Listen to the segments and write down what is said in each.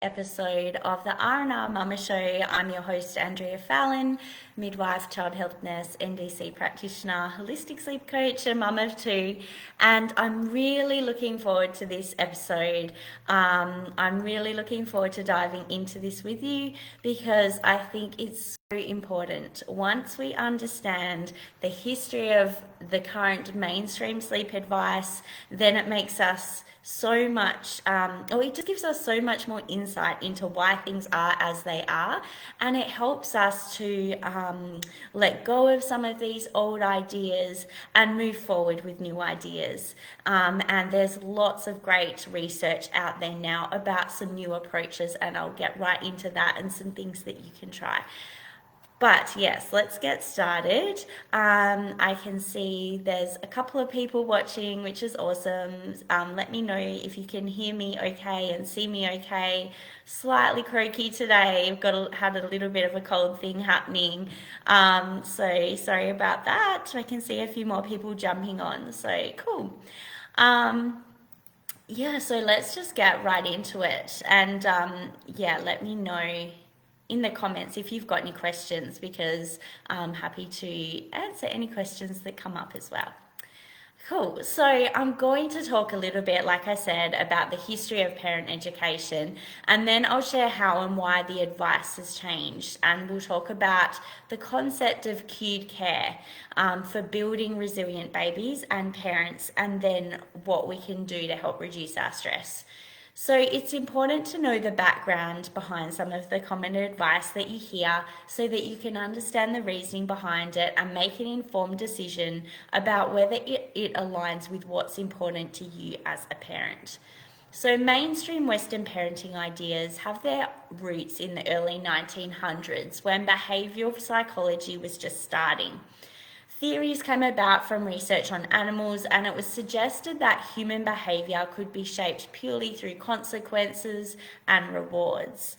episode of the R&R Mama Show. I'm your host, Andrea Fallon, midwife, child health nurse, NDC practitioner, holistic sleep coach, and mum of two. And I'm really looking forward to this episode. I'm really looking forward to diving into this with you because I think it's so important. Once we understand the history of the current mainstream sleep advice, then it makes us so much, or it just gives us so much more insight into why things are as they are, and it helps us to let go of some of these old ideas and move forward with new ideas. And there's lots of great research out there now about some new approaches, and I'll get right into that and some things that you can try. But yes, let's get started. I can see there's a couple of people watching, which is awesome. Let me know if you can hear me okay and see me okay. Slightly croaky today. I've had a little bit of a cold thing happening. So sorry about that. I can see a few more people jumping on. So cool. Yeah, so let's just get right into it. And yeah, let me know in the comments if you've got any questions because I'm happy to answer any questions that come up as well. Cool. So I'm going to talk a little bit, like I said, about the history of parent education, and then I'll share how and why the advice has changed. And we'll talk about the concept of cued care for building resilient babies and parents, and then what we can do to help reduce our stress. So it's important to know the background behind some of the common advice that you hear so that you can understand the reasoning behind it and make an informed decision about whether it aligns with what's important to you as a parent. So mainstream Western parenting ideas have their roots in the early 1900s when behavioural psychology was just starting. Theories came about from research on animals, and it was suggested that human behaviour could be shaped purely through consequences and rewards.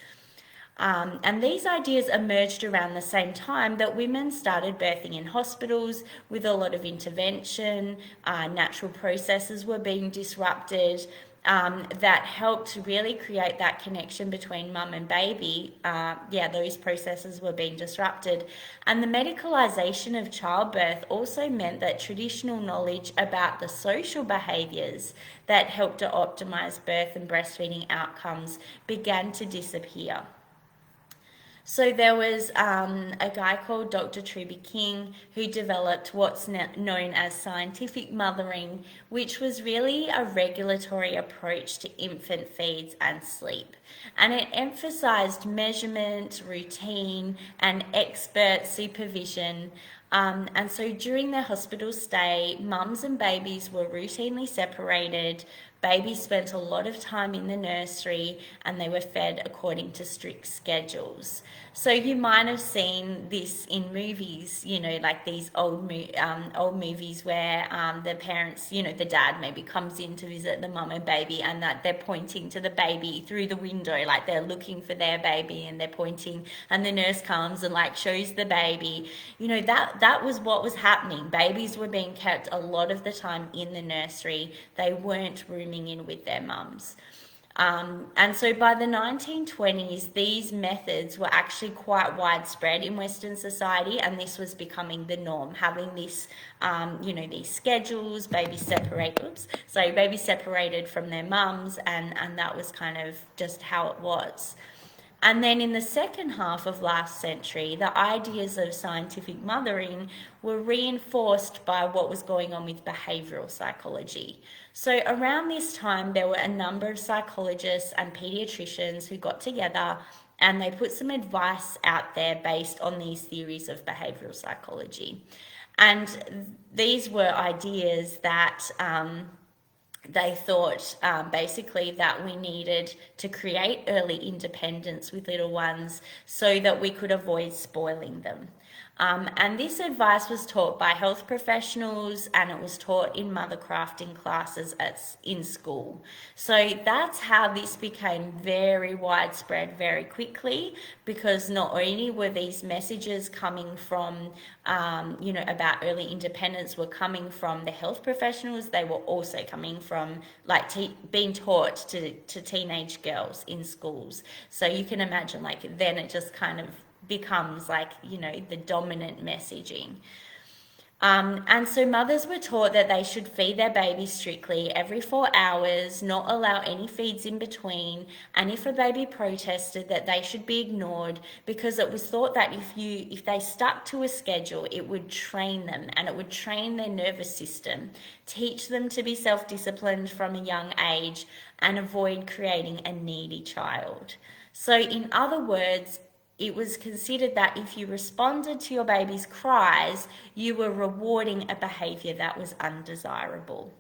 And these ideas emerged around the same time that women started birthing in hospitals with a lot of intervention, natural processes were being disrupted, that helped really create that connection between mum and baby. Those processes were being disrupted. And the medicalisation of childbirth also meant that traditional knowledge about the social behaviours that helped to optimise birth and breastfeeding outcomes began to disappear. So there was a guy called Dr. Truby King who developed what's known as scientific mothering, which was really a regulatory approach to infant feeds and sleep. And it emphasized measurement, routine, and expert supervision. And so during their hospital stay, mums and babies were routinely separated. Babies spent a lot of time in the nursery and they were fed according to strict schedules. So you might have seen this in movies, like these old movies where the parents, the dad maybe comes in to visit the mum and baby, and that they're pointing to the baby through the window, like they're looking for their baby and they're pointing, and the nurse comes and like shows the baby. That was what was happening. Babies were being kept a lot of the time in the nursery. They weren't rooming in with their mums. And so by the 1920s, these methods were actually quite widespread in Western society, and this was becoming the norm, having this, these schedules, babies separated from their mums, and that was kind of just how it was. And then in the second half of last century, the ideas of scientific mothering were reinforced by what was going on with behavioural psychology. So around this time, there were a number of psychologists and paediatricians who got together and they put some advice out there based on these theories of behavioural psychology. And these were ideas that they thought basically that we needed to create early independence with little ones so that we could avoid spoiling them. And this advice was taught by health professionals, and it was taught in mothercrafting classes in school. So that's how this became very widespread very quickly, because not only were these messages coming from, about early independence were coming from the health professionals, they were also coming from like being taught to teenage girls in schools. So you can imagine, like, then it just kind of becomes like, the dominant messaging. And so mothers were taught that they should feed their baby strictly every 4 hours, not allow any feeds in between, and if a baby protested, that they should be ignored, because it was thought that if they stuck to a schedule, it would train them, and it would train their nervous system, teach them to be self-disciplined from a young age, and avoid creating a needy child. So in other words, it was considered that if you responded to your baby's cries, you were rewarding a behavior that was undesirable.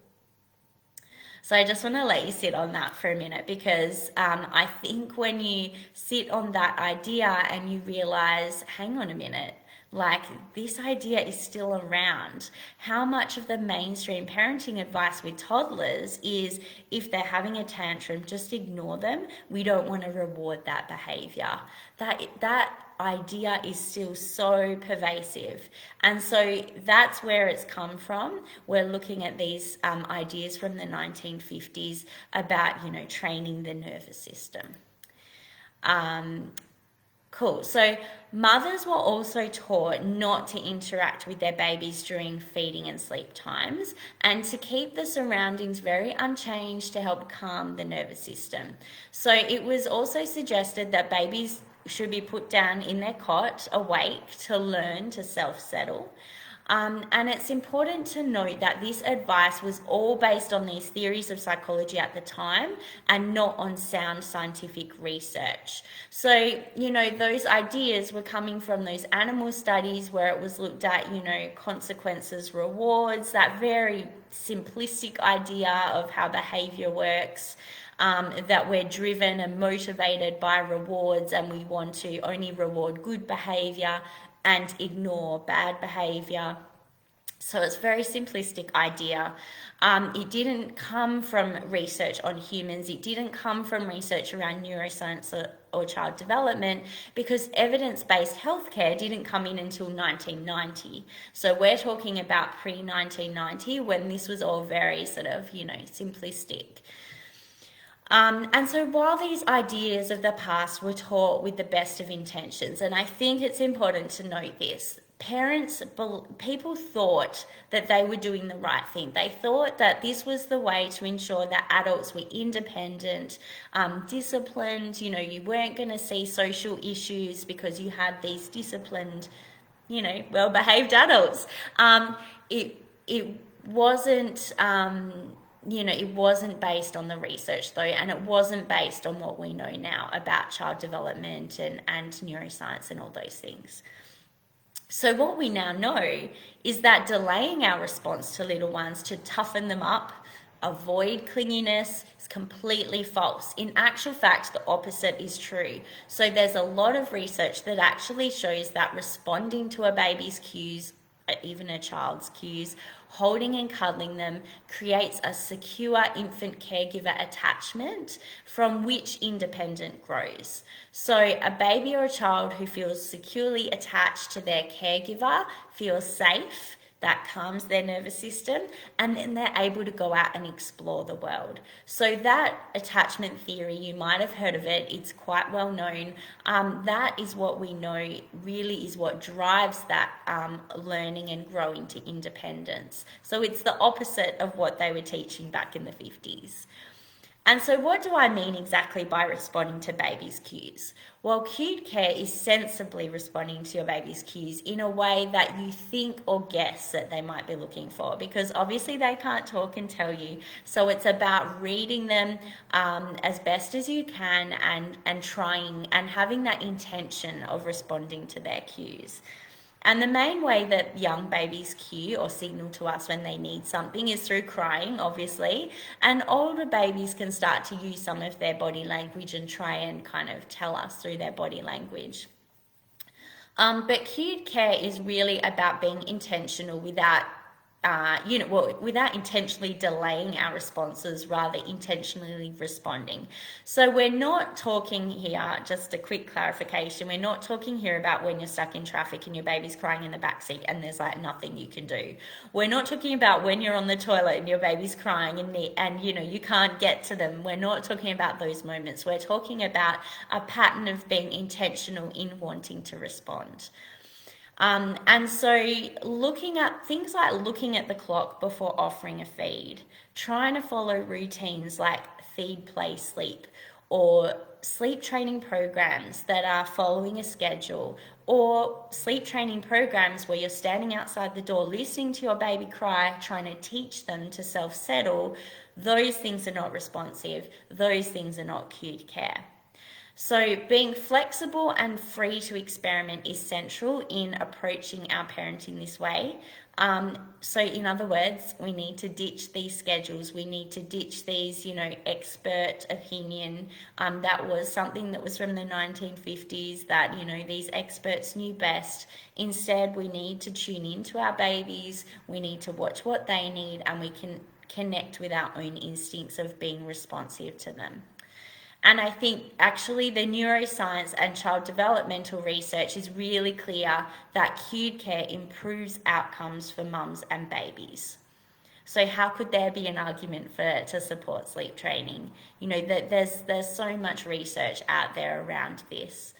So I just want to let you sit on that for a minute, because I think when you sit on that idea and you realize, hang on a minute, like, this idea is still around. How much of the mainstream parenting advice with toddlers is, if they're having a tantrum, just ignore them. We don't want to reward that behavior. That idea is still so pervasive. And so that's where it's come from. We're looking at these ideas from the 1950s about, training the nervous system. Cool. So mothers were also taught not to interact with their babies during feeding and sleep times, and to keep the surroundings very unchanged to help calm the nervous system. So it was also suggested that babies should be put down in their cot awake to learn to self-settle. And it's important to note that this advice was all based on these theories of psychology at the time, and not on sound scientific research. So, those ideas were coming from those animal studies where it was looked at, consequences, rewards, that very simplistic idea of how behavior works. That we're driven and motivated by rewards, and we want to only reward good behavior and ignore bad behavior. So it's a very simplistic idea. It didn't come from research on humans. It didn't come from research around neuroscience or child development, because evidence-based healthcare didn't come in until 1990. So we're talking about pre-1990, when this was all very sort of, simplistic. And so while these ideas of the past were taught with the best of intentions, and I think it's important to note this, people thought that they were doing the right thing. They thought that this was the way to ensure that adults were independent, disciplined. You weren't going to see social issues because you had these disciplined, well-behaved adults. It wasn't... it wasn't based on the research, though, and it wasn't based on what we know now about child development and neuroscience and all those things. So what we now know is that delaying our response to little ones to toughen them up, avoid clinginess, is completely false. In actual fact, the opposite is true. So there's a lot of research that actually shows that responding to a baby's cues, even a child's cues, holding and cuddling them, creates a secure infant caregiver attachment from which independence grows. So a baby or a child who feels securely attached to their caregiver feels safe. That calms their nervous system, and then they're able to go out and explore the world. So that attachment theory, you might have heard of it, it's quite well known. That is what we know really is what drives that learning and growing to independence. So it's the opposite of what they were teaching back in the 50s. And so what do I mean exactly by responding to baby's cues? Well, cued care is sensibly responding to your baby's cues in a way that you think or guess that they might be looking for, because obviously they can't talk and tell you. So it's about reading them as best as you can, and trying and having that intention of responding to their cues. And the main way that young babies cue or signal to us when they need something is through crying, obviously. And older babies can start to use some of their body language and try and kind of tell us through their body language. But cued care is really about being intentional without without intentionally delaying our responses, rather intentionally responding. So we're not talking here, just a quick clarification, we're not talking here about when you're stuck in traffic and your baby's crying in the backseat and there's like nothing you can do. We're not talking about when you're on the toilet and your baby's crying and you can't get to them. We're not talking about those moments. We're talking about a pattern of being intentional in wanting to respond. And so looking at things like looking at the clock before offering a feed, trying to follow routines like feed, play, sleep, or sleep training programs that are following a schedule, or sleep training programs where you're standing outside the door listening to your baby cry, trying to teach them to self-settle, those things are not responsive. Those things are not cued care. So being flexible and free to experiment is central in approaching our parenting this way. So in other words, we need to ditch these schedules. We need to ditch these, expert opinion. That was something that was from the 1950s that, these experts knew best. Instead, we need to tune into our babies. We need to watch what they need, and we can connect with our own instincts of being responsive to them. And I think actually the neuroscience and child developmental research is really clear that cued care improves outcomes for mums and babies. So how could there be an argument to support sleep training? That there's so much research out there around this.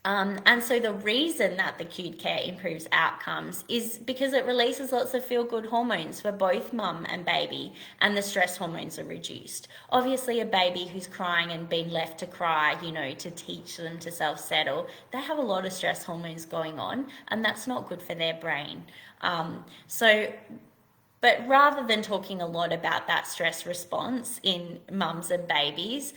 And so the reason that the cued care improves outcomes is because it releases lots of feel-good hormones for both mum and baby, and the stress hormones are reduced. Obviously, a baby who's crying and being left to cry, to teach them to self-settle, they have a lot of stress hormones going on, and that's not good for their brain. But rather than talking a lot about that stress response in mums and babies,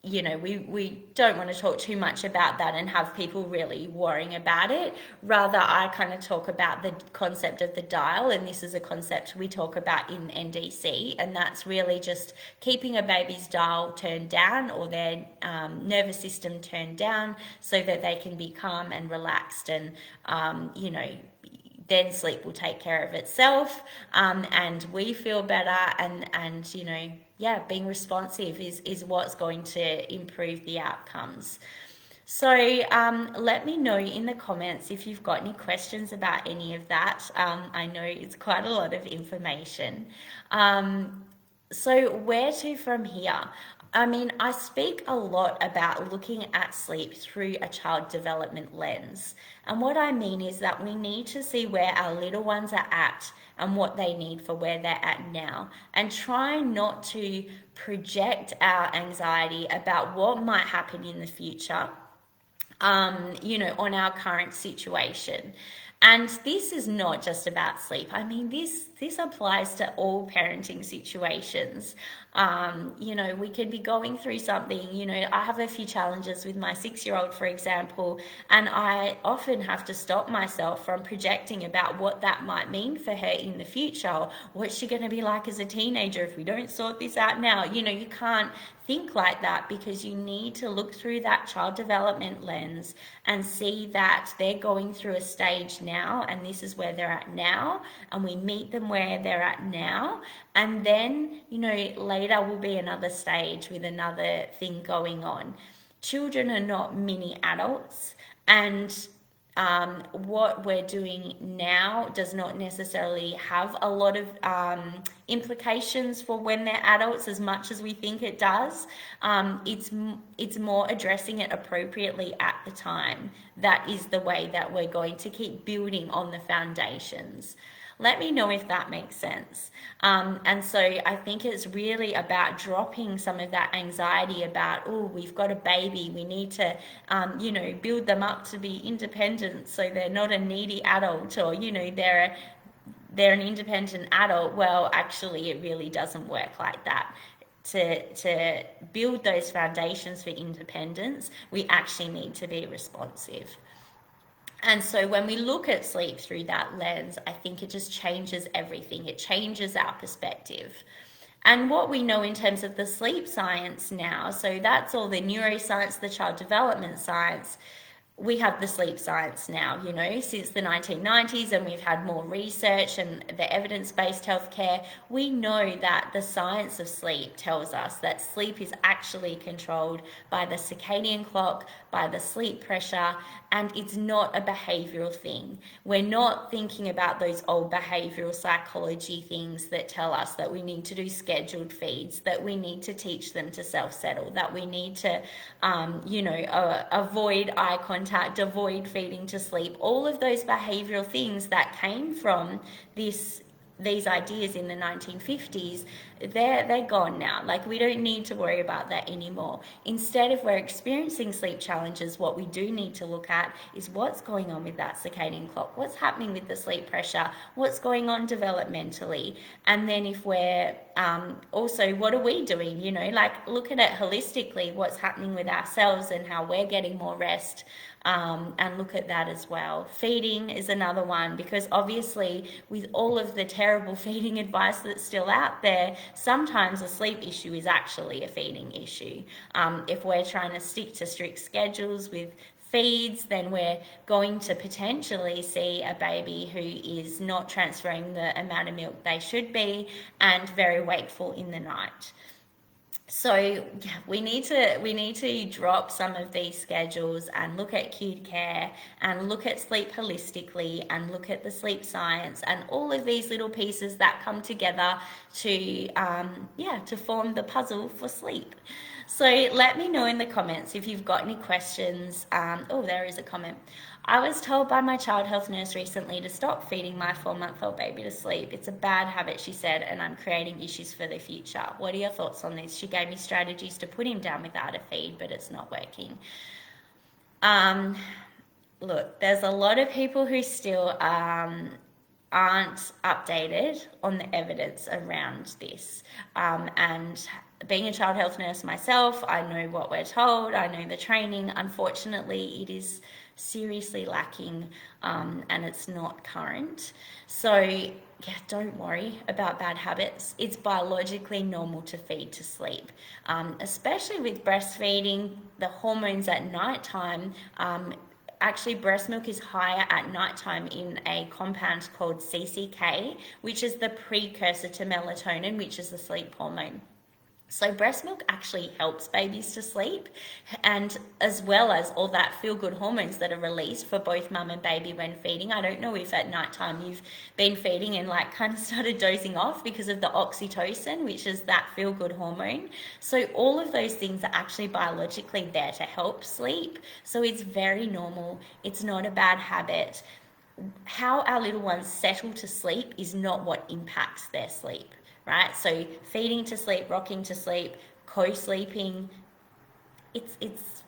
we don't want to talk too much about that and have people really worrying about it. Rather, I kind of talk about the concept of the dial, and this is a concept we talk about in NDC, and that's really just keeping a baby's dial turned down, or their nervous system turned down, so that they can be calm and relaxed, and then sleep will take care of itself, and we feel better, and being responsive is what's going to improve the outcomes. So let me know in the comments if you've got any questions about any of that. I know it's quite a lot of information. So where to from here? I speak a lot about looking at sleep through a child development lens. And what I mean is that we need to see where our little ones are at and what they need for where they're at now, and try not to project our anxiety about what might happen in the future, on our current situation. And this is not just about sleep. This applies to all parenting situations. We could be going through something. I have a few challenges with my 6-year-old, for example, and I often have to stop myself from projecting about what that might mean for her in the future. What's she going to be like as a teenager if we don't sort this out now? You can't think like that, because you need to look through that child development lens and see that they're going through a stage now, and this is where they're at now, and we meet them where they're at now, and then later will be another stage with another thing going on. Children are not mini adults, and what we're doing now does not necessarily have a lot of implications for when they're adults as much as we think it does. It's more addressing it appropriately at the time. That is the way that we're going to keep building on the foundations. Let me know if that makes sense. And so I think it's really about dropping some of that anxiety about, we've got a baby, we need to, build them up to be independent so they're not a needy adult, or, they're an independent adult. Well, actually, it really doesn't work like that. To build those foundations for independence, we actually need to be responsive. And so when we look at sleep through that lens, I think it just changes everything. It changes our perspective. And what we know in terms of the sleep science now, so that's all the neuroscience, the child development science, we have the sleep science now, you know, since the 1990s, and we've had more research and the evidence-based healthcare. We know that the science of sleep tells us that sleep is actually controlled by the circadian clock, by the sleep pressure, and it's not a behavioral thing. We're not thinking about those old behavioral psychology things that tell us that we need to do scheduled feeds, that we need to teach them to self-settle, that we need to, avoid eye contact, avoid feeding to sleep. All of those behavioral things that came from these ideas in the 1950s, they're gone now. Like, we don't need to worry about that anymore. Instead, if we're experiencing sleep challenges, what we do need to look at is what's going on with that circadian clock, what's happening with the sleep pressure, what's going on developmentally. And then if we're also, what are we doing? You know, like, look at it holistically, what's happening with ourselves and how we're getting more rest. And look at that as well. Feeding is another one, because obviously with all of the terrible feeding advice that's still out there, sometimes a sleep issue is actually a feeding issue. If we're trying to stick to strict schedules with feeds, then we're going to potentially see a baby who is not transferring the amount of milk they should be and very wakeful in the night. So yeah, we need to drop some of these schedules and look at cued care and look at sleep holistically and look at the sleep science and all of these little pieces that come together to form the puzzle for sleep. So let me know in the comments if you've got any questions. There is a comment. I was told by my child health nurse recently to stop feeding my 4-month-old baby to sleep. It's a bad habit, she said, and I'm creating issues for the future. What are your thoughts on this? She gave me strategies to put him down without a feed, but it's not working. Look, there's a lot of people who still aren't updated on the evidence around this. And being a child health nurse myself, I know what we're told, I know the training. Unfortunately, it is seriously lacking, and it's not current. So yeah, don't worry about bad habits. It's biologically normal to feed to sleep, especially with breastfeeding. The hormones at nighttime, actually breast milk is higher at nighttime in a compound called CCK, which is the precursor to melatonin, which is the sleep hormone. So breast milk actually helps babies to sleep, and as well as all that feel-good hormones that are released for both mum and baby when feeding. I don't know if at nighttime you've been feeding and like kind of started dozing off because of the oxytocin, which is that feel-good hormone. So all of those things are actually biologically there to help sleep. So it's very normal. It's not a bad habit. How our little ones settle to sleep is not what impacts their sleep. Right? So feeding to sleep, rocking to sleep, co-sleeping, it's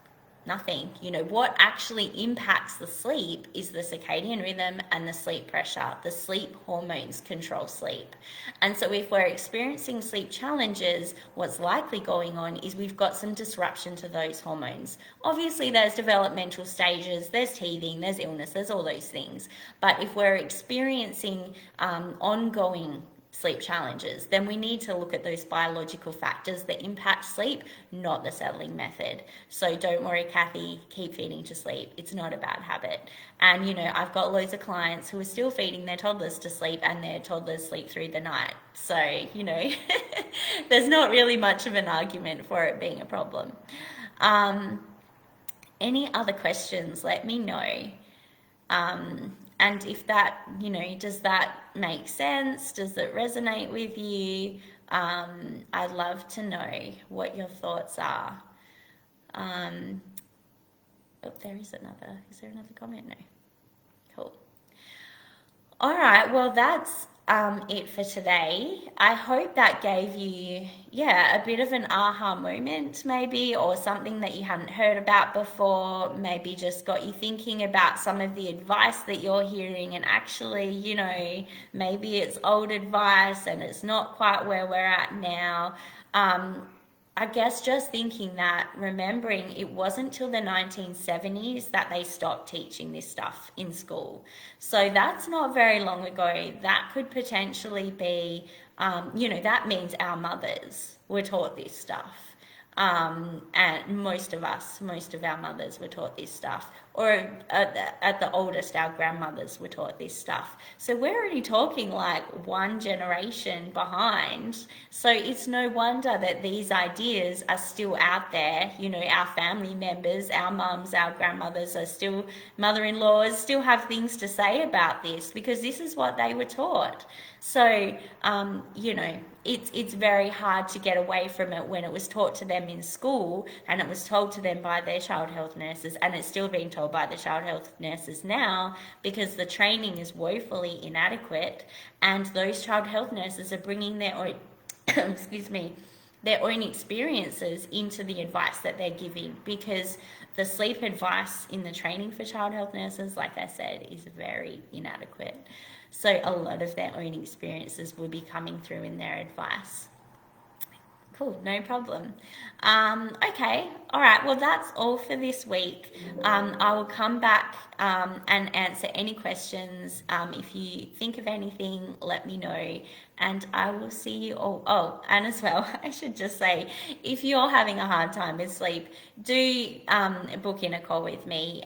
nothing. You know, what actually impacts the sleep is the circadian rhythm and the sleep pressure. The sleep hormones control sleep. And so if we're experiencing sleep challenges, what's likely going on is we've got some disruption to those hormones. Obviously, there's developmental stages, there's teething, there's illness, there's all those things. But if we're experiencing ongoing sleep challenges, then we need to look at those biological factors that impact sleep, not the settling method. So don't worry, Kathy, keep feeding to sleep. It's not a bad habit. And, you know, I've got loads of clients who are still feeding their toddlers to sleep and their toddlers sleep through the night. So, you know, there's not really much of an argument for it being a problem. Any other questions, let me know. And if that, you know, does that make sense? Does it resonate with you? I'd love to know what your thoughts are. Is there another comment? No. Cool. All right, well, that's it for today. I hope that gave you, a bit of an aha moment maybe, or something that you hadn't heard about before, maybe just got you thinking about some of the advice that you're hearing, and actually, you know, maybe it's old advice and it's not quite where we're at now. I guess just thinking that, remembering it wasn't till the 1970s that they stopped teaching this stuff in school. So that's not very long ago. That could potentially be, that means our mothers were taught this stuff. And most of our mothers were taught this stuff, or at the oldest, our grandmothers were taught this stuff. So we're already talking like one generation behind. So it's no wonder that these ideas are still out there. You know, our family members, our mums, our grandmothers are still, mother-in-laws still have things to say about this because this is what they were taught. So, you know, it's very hard to get away from it when it was taught to them in school and it was told to them by their child health nurses, and it's still being told by the child health nurses now because the training is woefully inadequate, and those child health nurses are bringing their own, excuse me, their own experiences into the advice that they're giving, because the sleep advice in the training for child health nurses, like I said, is very inadequate. So a lot of their own experiences will be coming through in their advice. Cool, no problem. Okay, all right, well, that's all for this week. I will come back and answer any questions. If you think of anything, let me know, and I will see you all. Oh, and as well, I should just say, if you're having a hard time with sleep, do book in a call with me.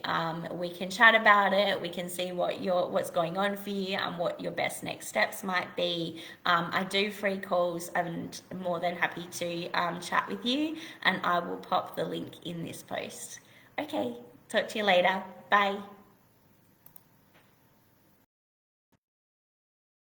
We can chat about it. We can see what's going on for you and what your best next steps might be. I do free calls. I'm more than happy to chat with you, and I will pop the link in this post. Okay, talk to you later. Bye.